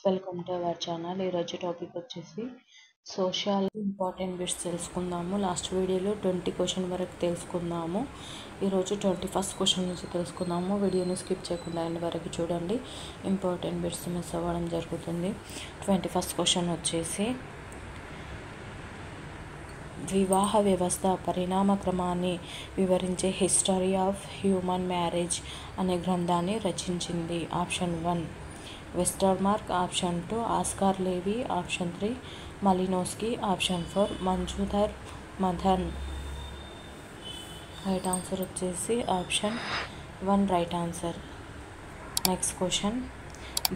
Welcome to our channel. ఈరోజు topic వచ్చేసి social important bits తెలుసుకుందాము. లాస్ట్ వీడియోలో 20 క్వశ్చన్ వరకు తెలుసుకుందాము. ఈరోజు 21st క్వశ్చన్ నుంచి తెలుసుకుందాము. వీడియోని స్కిప్ చేయకుండా ఎండ్ వరకు చూడండి. ఇంపార్టెంట్ బిట్స్ మిస్ అవ్వడం జరుగుతుంది. 21st క్వశ్చన్ వచ్చేసి వివాహ వ్యవస్థ పరిణామ క్రమాన్ని వివరించే హిస్టరీ ఆఫ్ హ్యూమన్ మ్యారేజ్ అనే గ్రంథాన్ని రచించింది. Option 1 Westermarck, option 2 Oscar Levi, option 3 Malinowski, option 4 Majumdar Madan. Right answer వచ్చేసి option 1 right answer. Next question,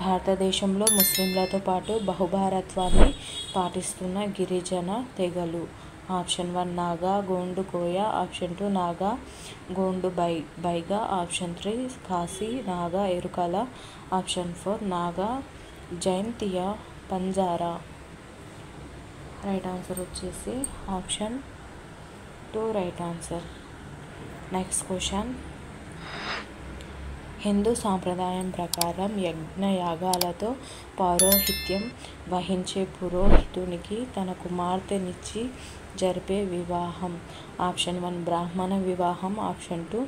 భారతదేశంలో ముస్లింలతో పాటు బహుభారత్వాన్ని పాటిస్తున్న గిరిజన తెగలు. Option 1 Naga, Gond, Koya, option 2 Naga, Gond, Baiga, option 3 Khasi, Naga, Yerukala, option 4 Naga, Jaintia, Banjara. Right answer వచ్చేసి option 2 right answer. Next question, Hindu సాంప్రదాయం ప్రకారం యజ్ఞయాగాలతో పౌరోహిత్యం వహించే పురోహితునికి తన కుమార్తెనిచ్చి జరిపే వివాహం. ఆప్షన్ 1 బ్రాహ్మణ వివాహం, ఆప్షన్ 2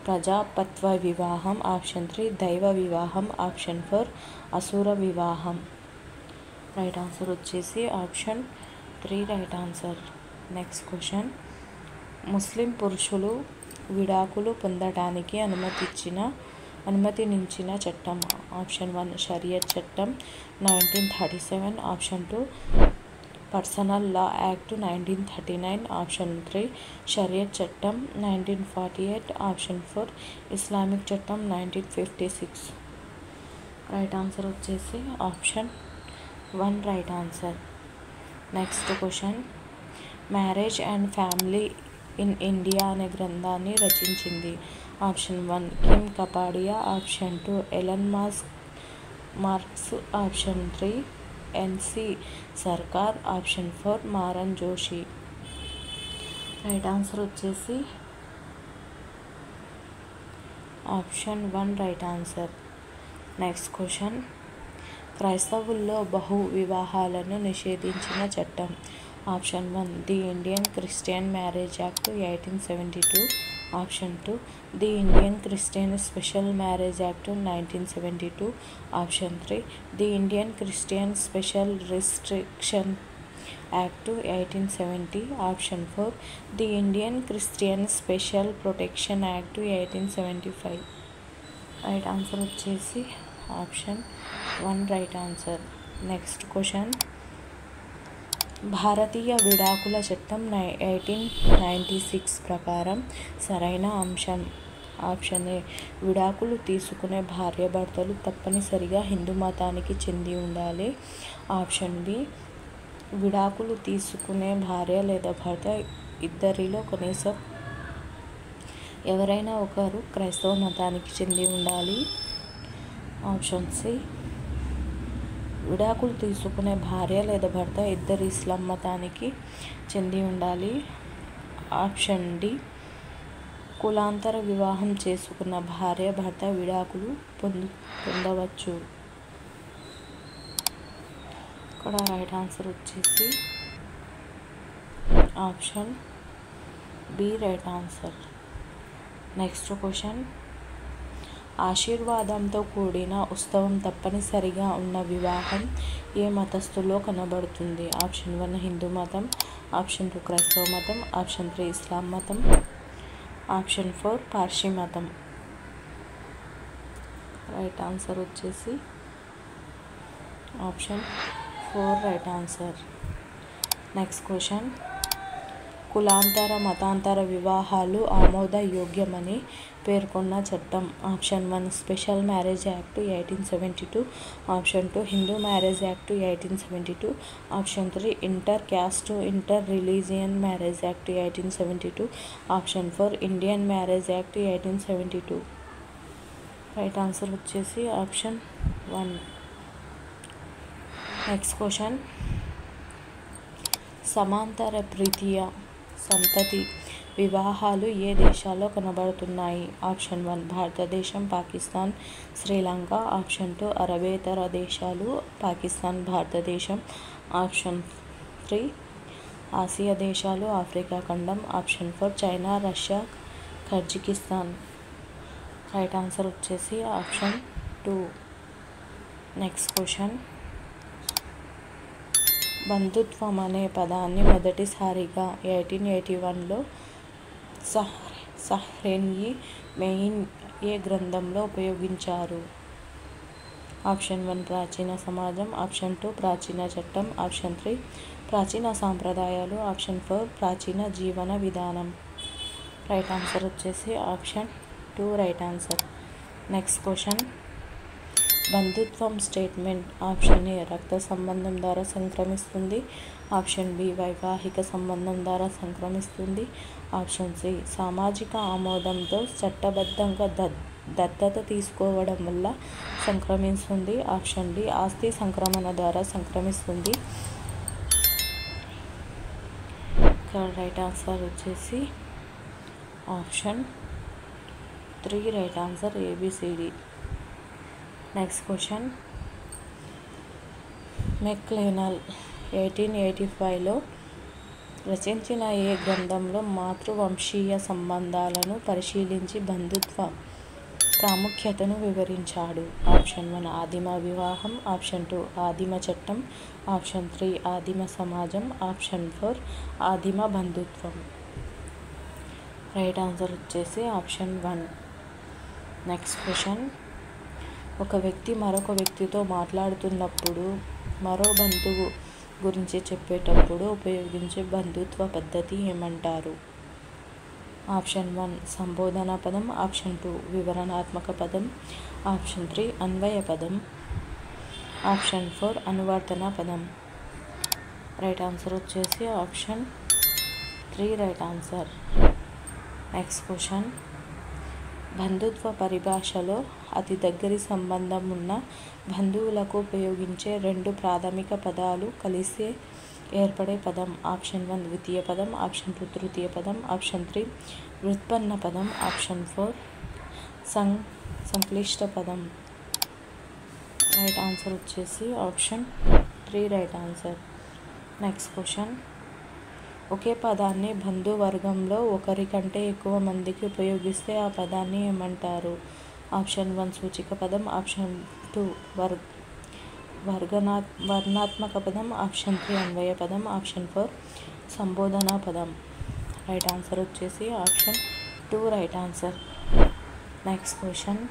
ప్రజాపత్వ వివాహం, ఆప్షన్ 3 దైవ వివాహం, ఆప్షన్ 4 అసుర వివాహం. రైట్ ఆన్సర్ వచ్చేసి option 3 right answer. Next question, ముస్లిం పురుషులు విడాకులు పొందడానికి అనుమతినిచ్చిన చట్టం. ఆప్షన్ 1 షరియత్ చట్టం 1937, option 2 personal law act 1939, option 3 షరియత్ చట్టం 1948, ఆప్షన్ 4 ఇస్లామిక్ చట్టం 1956. రైట్ ఆన్సర్ వచ్చేసి option 1 right answer. Next question, marriage and family in India అనే గ్రంథాన్ని రచించింది. Option 1 K M Kapadia, option 2 Alan Marx, option 3 NC Sarkar, option 4 Maran Joshi. Right answer వచ్చేసి option 1 right answer. Next question, క్రైస్తవుల్లో బహు వివాహాలను నిషేధించిన చట్టం. Option 1 the Indian Christian marriage act 1872, option 2 the Indian Christian special marriage act 1972, option 3 the Indian Christian special restriction act 1870, option 4 the Indian Christian special protection act 1875. Right answer వచ్చేసి option 1 right answer. Next question, భారతీయ విడాకుల చట్టం 1896 ప్రకారం సరైన అంశం. Option A విడాకులు తీసుకునే భార్యాభర్తలు తప్పనిసరిగా హిందూ మతానికి చెంది ఉండాలి, ఆప్షన్ బి విడాకులు తీసుకునే భార్య లేదా భర్త ఇద్దరిలో కనీసం ఎవరైనా ఒకరు క్రైస్తవ మతానికి చెంది ఉండాలి, ఆప్షన్ సి విడాకులు తీసుకునే భార్య లేదా భర్త ఇద్దరు ఇస్లాం మతానికి చెంది ఉండాలి, ఆప్షన్ డి కులాంతర వివాహం చేసుకున్న భార్య భర్త విడాకులు పొందవచ్చు. ఇక్కడ రైట్ ఆన్సర్ వచ్చేసి option B right answer. Next question, ఆశీర్వాదంతో కూడిన ఉత్సవం తప్పనిసరిగా ఉన్న వివాహం ఏ మతస్థులో కనబడుతుంది. ఆప్షన్ 1 హిందూ మతం, ఆప్షన్ 2 క్రైస్తవ మతం, ఆప్షన్ 3 ఇస్లాం మతం, ఆప్షన్ 4 పార్సీ మతం. రైట్ ఆన్సర్ వచ్చేసి option 4 right answer. Next question, కులాంతర మతాంతర వివాహాలు ఆమోదయోగ్యమని పేర్కొన్న చట్టం. Option 1 special marriage act 1872, option 2 Hindu marriage act 1872, option 3 inter caste inter religion marriage act 1872, option 4 Indian marriage act 1872. Right answer వచ్చేసి ఆప్షన్ 1. నెక్స్ట్ క్వశ్చన్, సమాంతర ప్రీతియ సంతతి వివాహాలు ఏ దేశాల్లో కనబడుతున్నాయి? ఆప్షన్ 1 భారతదేశం, పాకిస్తాన్, శ్రీలంక. ఆప్షన్ 2 అరబేతర దేశాలు, పాకిస్తాన్, భారతదేశం. ఆప్షన్ 3 ఆసియా దేశాలు, ఆఫ్రికా ఖండం. Option 4 China, Russia, Kazakhstan. Right answer వచ్చేసి ఆప్షన్ 2. Next question. బంధుత్వం అనే పదాన్ని మొదటిసారిగా 1881లో సహ్రెన్-ఇ మెయిన్ ఏ గ్రంథంలో ఉపయోగించారు? ఆప్షన్ 1 ప్రాచీన సమాజం. ఆప్షన్ 2 ప్రాచీన చట్టం. ఆప్షన్ 3 ప్రాచీన సాంప్రదాయాలు. ఆప్షన్ 4 ప్రాచీన జీవన విధానం. రైట్ ఆన్సర్ వచ్చేసి option 2 right answer. Next question. బంధుత్వం స్టేట్మెంట్. ఆప్షన్ ఏ రక్త సంబంధం ద్వారా సంక్రమిస్తుంది. ఆప్షన్ బి వైవాహిక సంబంధం ద్వారా సంక్రమిస్తుంది. ఆప్షన్ సి సామాజిక ఆమోదంతో చట్టబద్ధంగా దత్తత తీసుకోవడం వల్ల సంక్రమిస్తుంది. ఆప్షన్ డి ఆస్తి సంక్రమణ ద్వారా సంక్రమిస్తుంది. ఇక్కడ రైట్ ఆన్సర్ వచ్చేసి option 3 right answer ABCD. Next question. McLennan 1885లో రచించిన ఏ గ్రంథంలో మాతృవంశీయ సంబంధాలను పరిశీలించి బంధుత్వ ప్రాముఖ్యతను వివరించాడు? ఆప్షన్ 1 ఆదిమ వివాహం. ఆప్షన్ 2 ఆదిమ చట్టం. ఆప్షన్ 3 ఆదిమ సమాజం. ఆప్షన్ 4 ఆదిమ బంధుత్వం. రైట్ ఆన్సర్ వచ్చేసి ఆప్షన్ 1. Next question. ఒక వ్యక్తి మరొక వ్యక్తితో మాట్లాడుతున్నప్పుడు మరో బంధువు గురించి చెప్పేటప్పుడు ఉపయోగించే బంధుత్వ పద్ధతి ఏమంటారు? ఆప్షన్ 1 సంబోధన పదం. ఆప్షన్ 2 వివరణాత్మక పదం. ఆప్షన్ 3 అన్వయ పదం. ఆప్షన్ 4 అనువర్తన పదం. రైట్ ఆన్సర్ వచ్చేసి option 3 right answer. Next question. బంధుత్వ పరిభాషలో అతి దగ్గరి సంబంధం ఉన్న బంధువులకు ఉపయోగించే 2 ప్రాథమిక పదాలు కలిసి ఏర్పడే పదం? ఆప్షన్ 1 ద్వితీయ పదం. ఆప్షన్ 2 తృతీయ పదం. ఆప్షన్ 3 వ్యుత్పన్న పదం. ఆప్షన్ 4 సంక్లిష్ట పదం. రైట్ ఆన్సర్ వచ్చేసి option 3 right answer. Next question. ఒకే పదాన్ని బంధువర్గంలో ఒకరి కంటే ఎక్కువ మందికి ఉపయోగిస్తే ఆ పదాన్ని ఏమంటారు? ఆప్షన్ 1 సూచిక పదం. ఆప్షన్ 2 వర్ణాత్మక పదం. ఆప్షన్ 3 అన్వయ పదం. ఆప్షన్ 4 సంబోధనా పదం. రైట్ ఆన్సర్ వచ్చేసి option 2 right answer. Next question.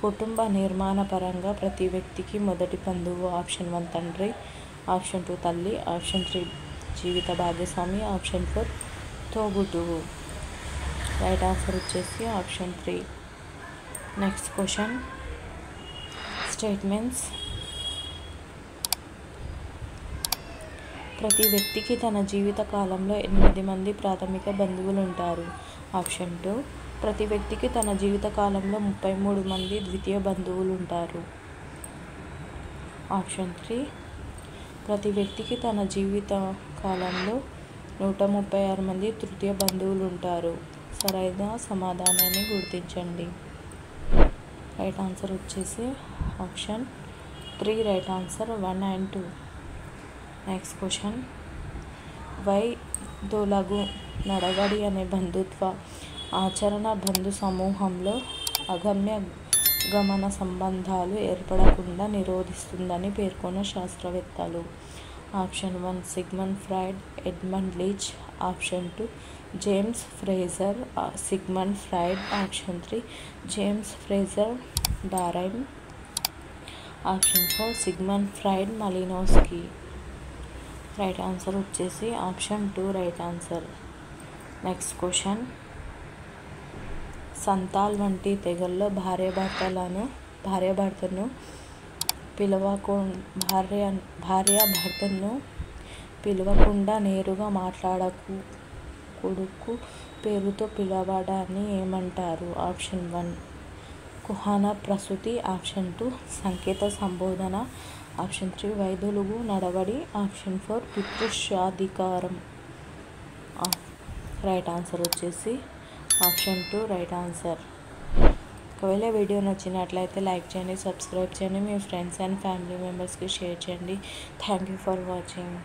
కుటుంబ నిర్మాణ పరంగా ప్రతి వ్యక్తికి మొదటి బంధువు ఆప్షన్ 1 తండ్రి. ఆప్షన్ 2 తల్లి. ఆప్షన్ 3 జీవిత భాగస్వామి. ఆప్షన్ 4 తోబుట్టువు. రైట్ ఆన్సర్ వచ్చేసి ఆప్షన్ 3. Next question. స్టేట్మెంట్స్. ప్రతి వ్యక్తికి తన జీవిత కాలంలో 8 మంది ప్రాథమిక బంధువులు ఉంటారు. ఆప్షన్ 2 ప్రతి వ్యక్తికి తన జీవిత కాలంలో 33 మంది ద్వితీయ బంధువులు ఉంటారు. ఆప్షన్ 3 ప్రతి వ్యక్తికి తన జీవిత కాలంలో 136 మంది తృతీయ బంధువులు ఉంటారు. సరైన సమాధానాన్ని గుర్తించండి. రైట్ ఆన్సర్ వచ్చేసి option 3 right answer 1 and 2. Next question. వైదొలగు నడవడి అనే బంధుత్వ ఆచరణ బంధు సమూహంలో అగమ్య గమన సంబంధాలు ఏర్పడకుండా నిరోధిస్తుందని పేర్కొన్న శాస్త్రవేత్తలు? Option 1 Sigmund Freud, Edmund Leach. Option 2 James Frazer, Sigmund Freud. Option 3 James Frazer Darwin. Option 4 Sigmund Freud Malinowski. Right answer వచ్చేసి option 2 right answer. Next question. Santhal వంటి తెగల్లో భార్యాభర్తను పిలవకుండా నేరుగా కొడుకు పేరుతో పిలవడాన్ని ఏమంటారు? ఆప్షన్ 1 కుహన ప్రసూతి. ఆప్షన్ 2 సంకేత సంబోధన. ఆప్షన్ 3 వైదొలుగు నడవడి. ఆప్షన్ 4 పితృస్వాధికారం. రైట్ ఆన్సర్ వచ్చేసి ఆప్షన్ 2 రైట్ ఆన్సర్. ఒకవేళ వీడియో నచ్చినట్లయితే లైక్ చేయండి, సబ్స్క్రైబ్ చేయండి, మీ ఫ్రెండ్స్ అండ్ ఫ్యామిలీ మెంబర్స్కి షేర్ చేయండి. Thank you for watching.